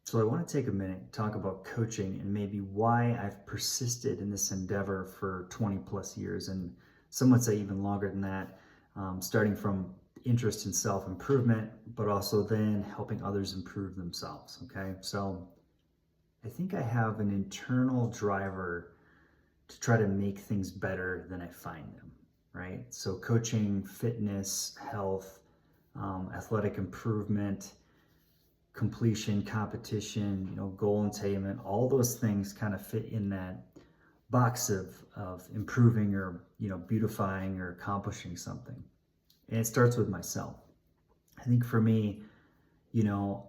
So I want to take a minute, talk about coaching and maybe why I've persisted in this endeavor for 20 plus years, and some would say even longer than that, starting from interest in self improvement, but also then helping others improve themselves. Okay. So I think I have an internal driver to try to make things better than I find them. Right. So coaching, fitness, health, athletic improvement, completion, competition, goal attainment, all those things kind of fit in that box of improving or, beautifying or accomplishing something. And it starts with myself. I think for me,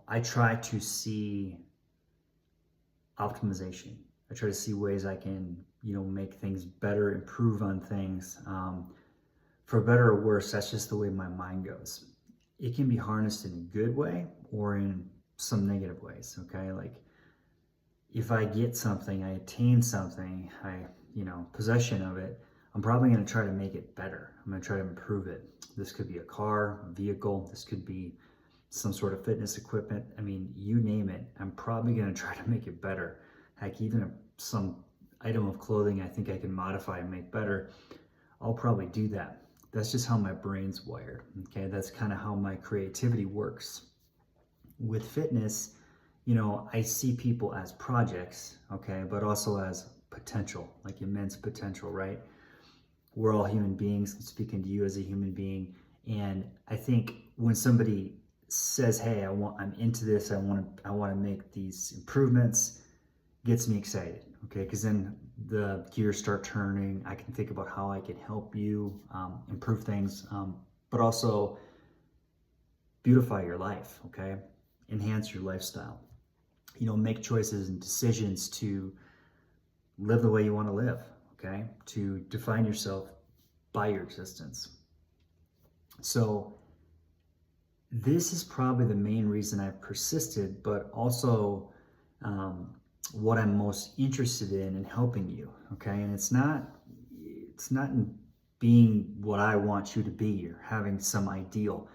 I try to see optimization. I try to see ways I can, make things better, improve on things. For better or worse, that's just the way my mind goes. It can be harnessed in a good way or in some negative ways. Okay. Like if I get something, I attain something, possession of it, I'm probably going to try to make it better. I'm going to try to improve it. This could be a car, a vehicle. This could be some sort of fitness equipment. I mean, you name it. I'm probably going to try to make it better. Heck, even some item of clothing I think I can modify and make better, I'll probably do that. That's just how my brain's wired. Okay. That's kind of how my creativity works. With fitness, I see people as projects, okay, but also as potential, like immense potential, right? We're all human beings, speaking to you as a human being. And I think when somebody says, hey, I'm into this, I want to make these improvements, gets me excited, okay? Because then the gears start turning. I can think about how I can help you improve things, but also beautify your life, okay? Enhance your lifestyle. Make choices and decisions to live the way you want to live, okay? To define yourself by your existence. So this is probably the main reason I've persisted, but also what I'm most interested in helping you, okay? And it's not in being what I want you to be or having some ideal.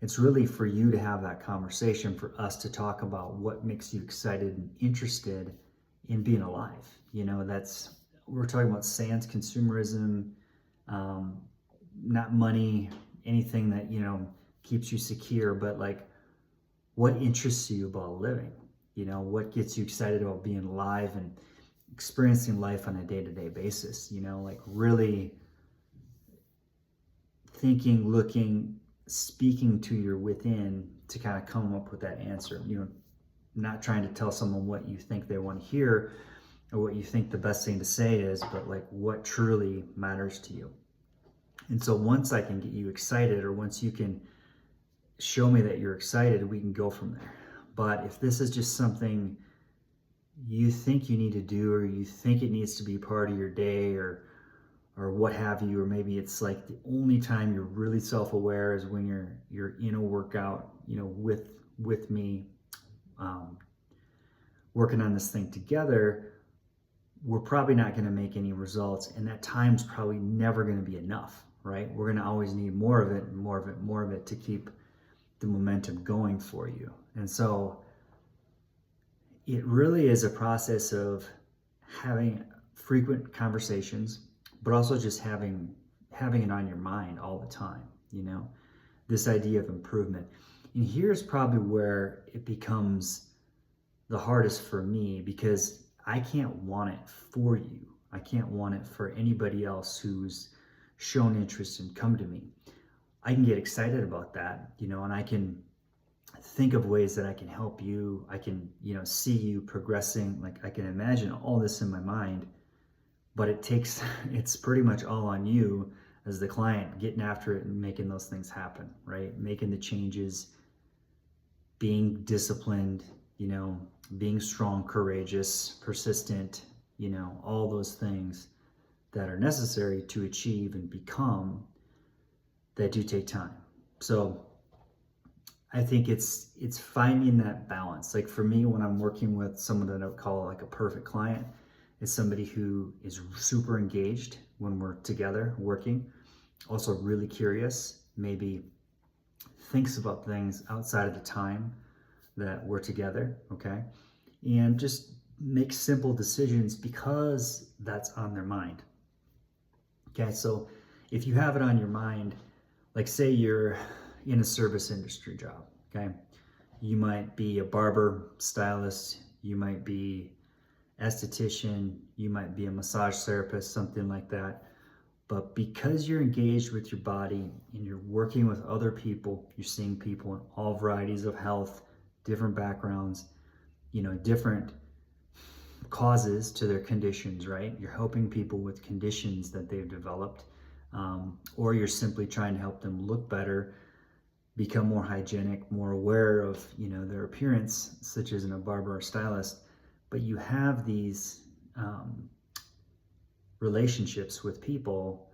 It's really for you to have that conversation, for us to talk about what makes you excited and interested in being alive. We're talking about sans consumerism, not money, anything that, keeps you secure, but like what interests you about living? What gets you excited about being alive and experiencing life on a day-to-day basis? Like really thinking, looking, speaking to your within to kind of come up with that answer. Not trying to tell someone what you think they want to hear or what you think the best thing to say is, but like what truly matters to you. And so once I can get you excited, or once you can show me that you're excited, we can go from there. But if this is just something you think you need to do, or you think it needs to be part of your day, or what have you, or maybe it's like the only time you're really self-aware is when you're in a workout, with me, working on this thing together, we're probably not going to make any results, and that time's probably never going to be enough, right? We're going to always need more of it and more of it, more of it to keep the momentum going for you. And so it really is a process of having frequent conversations, but also just having it on your mind all the time, this idea of improvement. And here's probably where it becomes the hardest for me, because I can't want it for you. I can't want it for anybody else who's shown interest and come to me. I can get excited about that, and I can think of ways that I can help you. I can, see you progressing. Like I can imagine all this in my mind, but it's pretty much all on you as the client, getting after it and making those things happen, right? Making the changes, being disciplined, being strong, courageous, persistent, all those things that are necessary to achieve and become, that do take time. So I think it's finding that balance. Like for me, when I'm working with someone that I would call like a perfect client, is somebody who is super engaged when we're together working, also really curious, maybe thinks about things outside of the time that we're together, okay? And just make simple decisions because that's on their mind. Okay, so if you have it on your mind, like say you're in a service industry job, okay? You might be a barber, stylist, you might be esthetician, you might be a massage therapist, something like that. But because you're engaged with your body and you're working with other people, you're seeing people in all varieties of health, different backgrounds, different causes to their conditions, right? You're helping people with conditions that they've developed, or you're simply trying to help them look better, become more hygienic, more aware of, their appearance, such as in a barber or stylist. But you have these relationships with people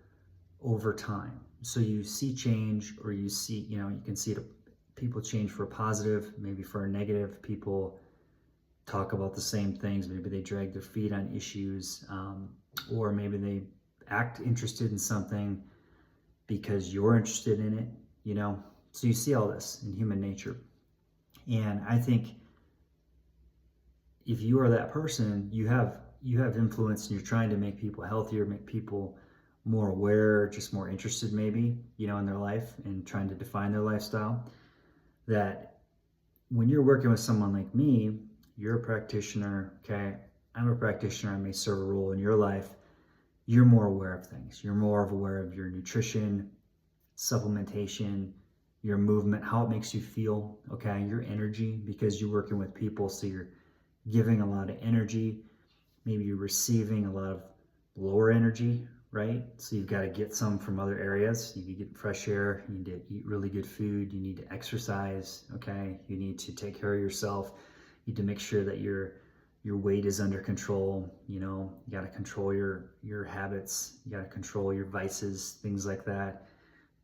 over time. So you see change, or you see, you can see people change for a positive, maybe for a negative. People talk about the same things. Maybe they drag their feet on issues, or maybe they act interested in something because you're interested in it, So you see all this in human nature. And I think if you are that person, you have influence, and you're trying to make people healthier, make people more aware, just more interested maybe, in their life and trying to define their lifestyle. That when you're working with someone like me, you're a practitioner, okay? I'm a practitioner, I may serve a role in your life. You're more aware of things. You're more aware of your nutrition, supplementation, your movement, how it makes you feel, okay? Your energy, because you're working with people, so you're giving a lot of energy. Maybe you're receiving a lot of lower energy, right? So you've got to get some from other areas. You need to get fresh air. You need to eat really good food. You need to exercise, okay? You need to take care of yourself. You need to make sure that your weight is under control. You got to control your habits. You got to control your vices, things like that,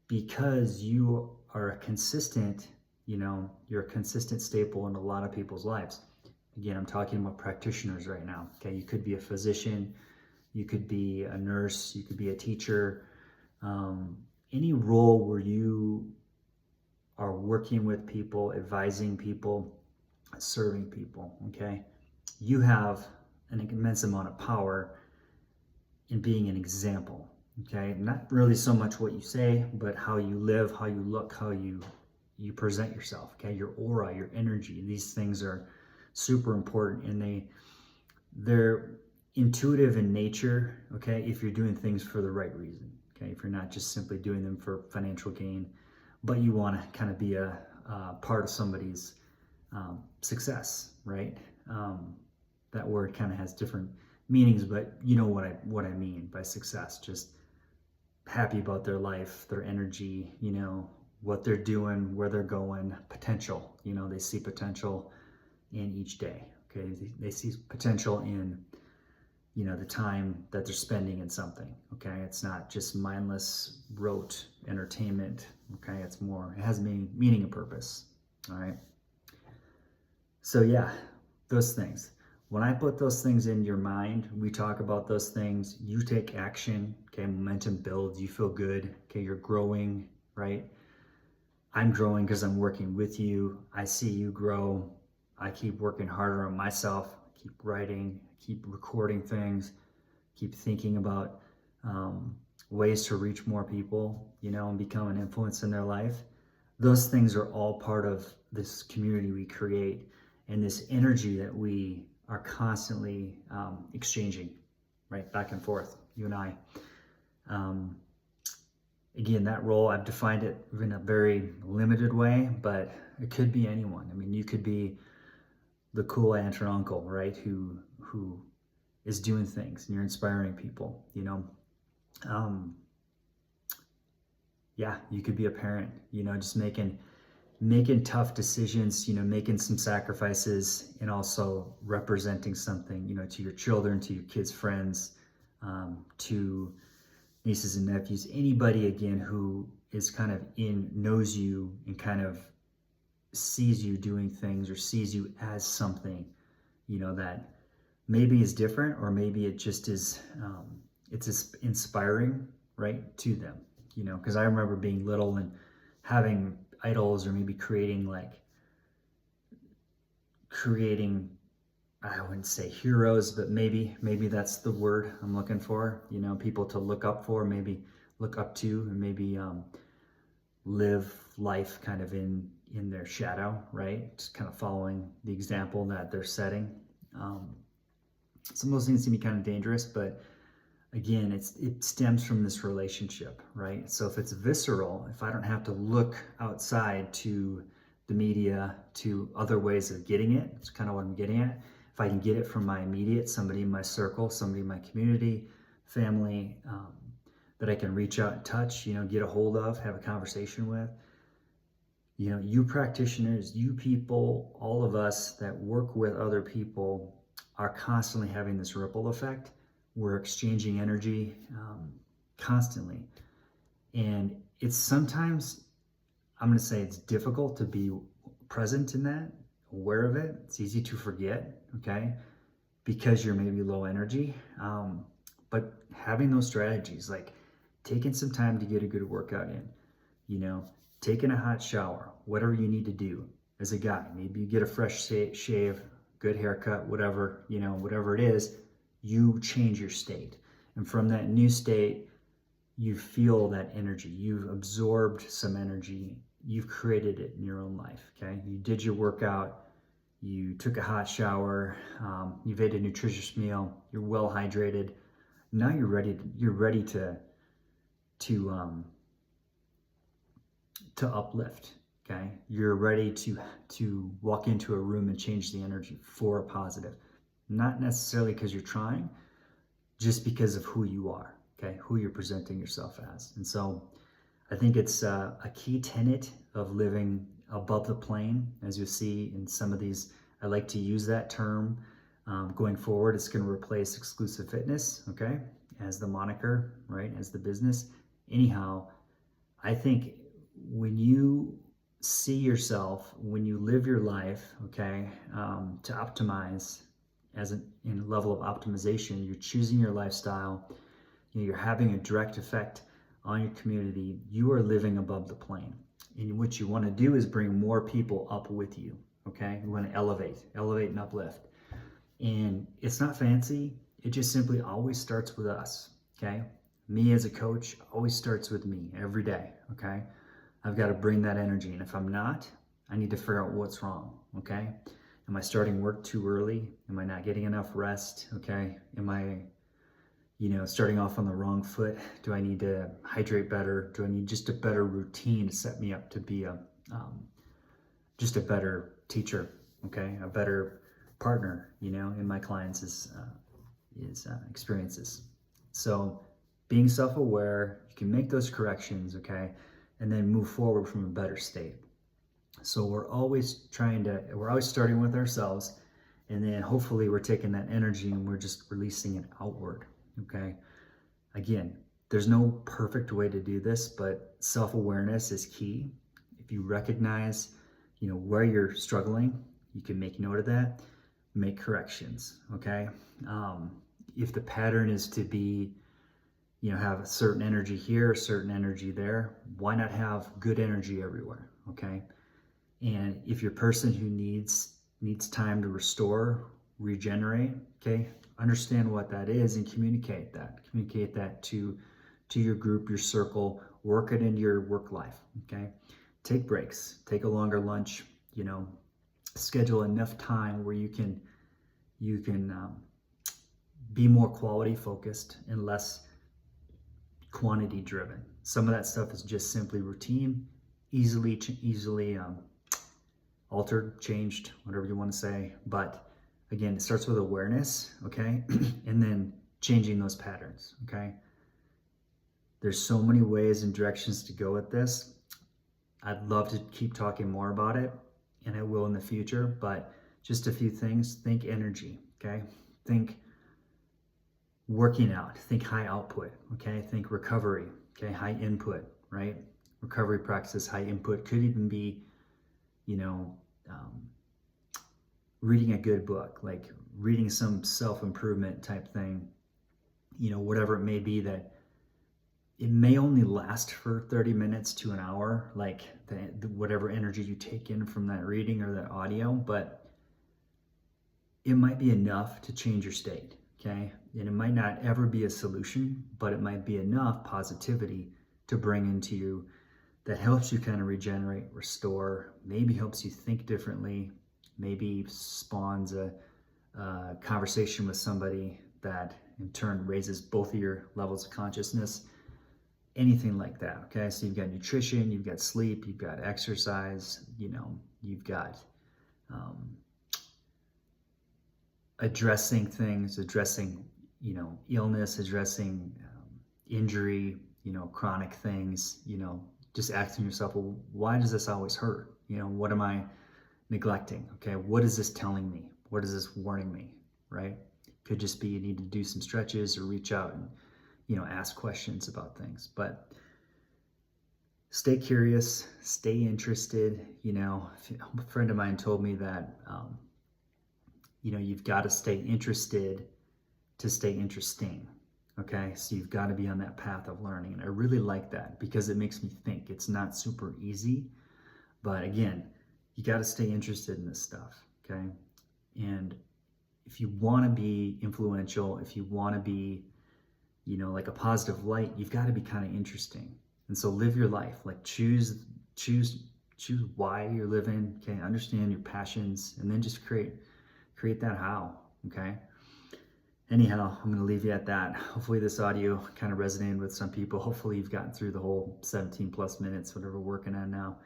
because you are a consistent, you're a consistent staple in a lot of people's lives. Again, I'm talking about practitioners right now. Okay, you could be a physician, you could be a nurse, you could be a teacher. Any role where you are working with people, advising people, serving people, okay? You have an immense amount of power in being an example, okay? Not really so much what you say, but how you live, how you look, how you present yourself, okay? Your aura, your energy, these things are super important, and they're intuitive in nature, okay, if you're doing things for the right reason, okay? If you're not just simply doing them for financial gain, but you want to kind of be a part of somebody's success, right? That word kind of has different meanings, but you know what I mean by success. Just happy about their life, their energy, what they're doing, where they're going, potential. They see potential in each day, okay? They see potential in, the time that they're spending in something, okay? It's not just mindless, rote entertainment, okay? It has meaning and purpose, all right? So yeah, those things. When I put those things in your mind, we talk about those things, you take action, okay? Momentum builds, you feel good, okay? You're growing, right? I'm growing because I'm working with you. I see you grow. I keep working harder on myself, keep writing, keep recording things, keep thinking about ways to reach more people, and become an influence in their life. Those things are all part of this community we create, and this energy that we are constantly exchanging, right, back and forth, you and I. Again, that role, I've defined it in a very limited way, but it could be anyone. I mean, you could be the cool aunt or uncle, right, who is doing things, and you're inspiring people, yeah, you could be a parent, just making tough decisions, making some sacrifices, and also representing something, to your children, to your kids' friends, to nieces and nephews, anybody, again, who is kind of knows you and kind of sees you doing things, or sees you as something, that maybe is different, or maybe it just is, it's inspiring, right, to them, because I remember being little and having idols, or maybe creating like creating, I wouldn't say heroes, but maybe that's the word I'm looking for. People to look up for, maybe look up to, and maybe live life kind of in their shadow, right? Just kind of following the example that they're setting. Some of those things can be kind of dangerous, but again, it stems from this relationship, right? So if it's visceral, if I don't have to look outside to the media, to other ways of getting it, it's kind of what I'm getting at. If I can get it from my immediate, somebody in my circle, somebody in my community, family, that I can reach out and touch, get a hold of, have a conversation with. You practitioners, you people, all of us that work with other people are constantly having this ripple effect. We're exchanging energy constantly. And it's sometimes, I'm going to say it's difficult to be present in that, aware of it. It's easy to forget, okay, because you're maybe low energy. But having those strategies, like taking some time to get a good workout in, taking a hot shower, whatever you need to do as a guy. Maybe you get a fresh shave, good haircut, whatever, whatever it is, you change your state. And from that new state, you feel that energy. You've absorbed some energy. You've created it in your own life, okay? You did your workout. You took a hot shower. You've ate a nutritious meal. You're well hydrated. Now you're ready to uplift, okay? You're ready to walk into a room and change the energy for a positive. Not necessarily because you're trying, just because of who you are, okay? Who you're presenting yourself as. And so I think it's a key tenet of living above the plane, as you see in some of these. I like to use that term going forward. It's going to replace Exclusive Fitness, okay, as the moniker, right, as the business. Anyhow, I think when you see yourself, when you live your life, okay, to optimize in a level of optimization, you're choosing your lifestyle, you're having a direct effect on your community, you are living above the plane. And what you want to do is bring more people up with you, okay? You want to elevate and uplift. And it's not fancy. It just simply always starts with us, okay? Me as a coach always starts with me every day, okay? I've got to bring that energy. And if I'm not, I need to figure out what's wrong, okay? Am I starting work too early? Am I not getting enough rest, okay? Am I, starting off on the wrong foot? Do I need to hydrate better? Do I need just a better routine to set me up to be just a better teacher, okay? A better partner, in my clients' experiences. So being self-aware, you can make those corrections, okay? And then move forward from a better state. So we're always starting with ourselves, and then hopefully we're taking that energy and we're just releasing it outward, okay? Again, there's no perfect way to do this, but self-awareness is key. If you recognize, where you're struggling, you can make note of that, make corrections, okay? If the pattern is to be, have a certain energy here, a certain energy there, why not have good energy everywhere, okay? And if you're a person who needs time to restore, regenerate, okay, understand what that is and communicate that to your group, your circle, work it into your work life, okay? Take breaks, take a longer lunch, schedule enough time where you can be more quality focused and less quantity driven. Some of that stuff is just simply routine, easily altered, changed, whatever you want to say. But again, it starts with awareness, okay? And then changing those patterns, okay? There's so many ways and directions to go with this. I'd love to keep talking more about it, and I will in the future, but just a few things. Think energy, okay? Think working out, think high output, okay? Think recovery, okay? High input, right? Recovery practices, high input. Could even be, reading a good book, like reading some self-improvement type thing, whatever it may be, that it may only last for 30 minutes to an hour, like the whatever energy you take in from that reading or that audio, but it might be enough to change your state, okay? And it might not ever be a solution, but it might be enough positivity to bring into you that helps you kind of regenerate, restore, maybe helps you think differently, maybe spawns a conversation with somebody that in turn raises both of your levels of consciousness, anything like that, okay? So you've got nutrition, you've got sleep, you've got exercise, you've got addressing things, addressing, illness, addressing injury, chronic things, just asking yourself, well, why does this always hurt? What am I neglecting? Okay, what is this telling me? What is this warning me, right? Could just be you need to do some stretches or reach out and, ask questions about things. But stay curious, stay interested. A friend of mine told me that, you've got to stay interested to stay interesting. Okay, so you've got to be on that path of learning. And I really like that because it makes me think. It's not super easy, but again, you got to stay interested in this stuff, okay? And if you want to be influential, if you want to be, like a positive light, you've got to be kind of interesting. And so live your life, like choose why you're living, okay? Understand your passions, and then just create that how, okay? Anyhow, I'm going to leave you at that. Hopefully this audio kind of resonated with some people. Hopefully you've gotten through the whole 17 plus minutes, whatever we're working on now,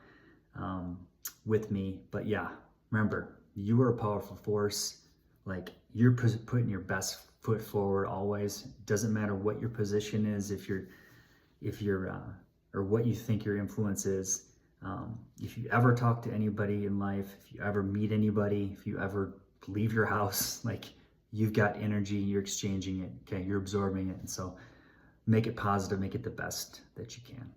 with me. But yeah, remember, you are a powerful force. Like, you're putting your best foot forward always. Doesn't matter what your position is, if you're or what you think your influence is. If you ever talk to anybody in life, if you ever meet anybody, if you ever leave your house, like, you've got energy, you're exchanging it, okay? You're absorbing it. And so make it positive, make it the best that you can.